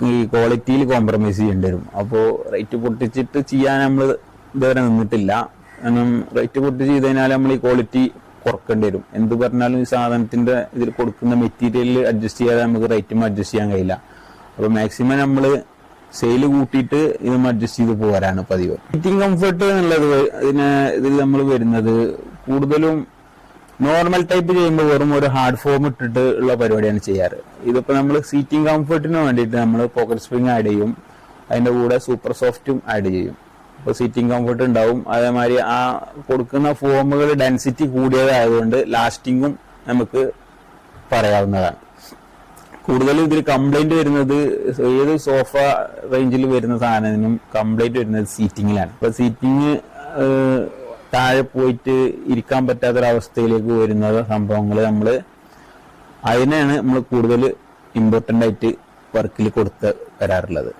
ഈ ക്വാളിറ്റിയിൽ കോംപ്രമൈസ് ചെയ്യേണ്ടി വരും. അപ്പോൾ റേറ്റ് പൊട്ടിച്ചിട്ട് ചെയ്യാൻ നമ്മൾ ഇതുവരെ നിന്നിട്ടില്ല. കാരണം റേറ്റ് പൊട്ടിച്ച് ചെയ്ത് കഴിഞ്ഞാൽ നമ്മൾ ഈ ക്വാളിറ്റി കുറക്കേണ്ടി വരും. എന്ത് പറഞ്ഞാലും ഈ സാധനത്തിന്റെ ഇതിൽ കൊടുക്കുന്ന മെറ്റീരിയലിൽ അഡ്ജസ്റ്റ് ചെയ്യാതെ നമുക്ക് റേറ്റും അഡ്ജസ്റ്റ് ചെയ്യാൻ കഴിയില്ല. അപ്പോൾ മാക്സിമം നമ്മൾ സെയിൽ കൂട്ടിയിട്ട് ഇതും അഡ്ജസ്റ്റ് ചെയ്ത് പോരാണ് പതിവ്. സീറ്റിംഗ് കംഫർട്ട് എന്നുള്ളത് ഇതിൽ നമ്മൾ വരുന്നത് കൂടുതലും നോർമൽ ടൈപ്പ് ചെയ്യുമ്പോൾ വെറും ഒരു ഹാർഡ് ഫോം ഇട്ടിട്ട് ഉള്ള പരിപാടിയാണ് ചെയ്യാറ്. ഇതിപ്പോ നമ്മൾ സീറ്റിംഗ് കംഫർട്ടിന് വേണ്ടിയിട്ട് നമ്മൾ പോക്കറ്റ് സ്പ്രിങ് ആഡ് ചെയ്യും, അതിന്റെ കൂടെ സൂപ്പർ സോഫ്റ്റും ആഡ് ചെയ്യും. അപ്പോൾ സീറ്റിംഗ് കംഫർട്ട് ഉണ്ടാവും. അതേമാതിരി ആ കൊടുക്കുന്ന ഫോമുകൾ ഡെൻസിറ്റി കൂടിയതായതുകൊണ്ട് ലാസ്റ്റിങ്ങും നമുക്ക് പറയാവുന്നതാണ്. കൂടുതലും ഇതിൽ കംപ്ലൈന്റ് വരുന്നത് ഏത് സോഫ റേഞ്ചിൽ വരുന്ന സാധനത്തിനും കംപ്ലൈന്റ് വരുന്നത് സീറ്റിങ്ങിലാണ്. അപ്പൊ സീറ്റിങ് താഴെ പോയിട്ട് ഇരിക്കാൻ പറ്റാത്തൊരവസ്ഥയിലേക്ക് വരുന്ന സംഭവങ്ങൾ അതിനാണ് നമ്മൾ കൂടുതൽ ഇമ്പോർട്ടൻ്റ് ആയിട്ട് വർക്കിൽ കൊടുത്ത് വരാറുള്ളത്.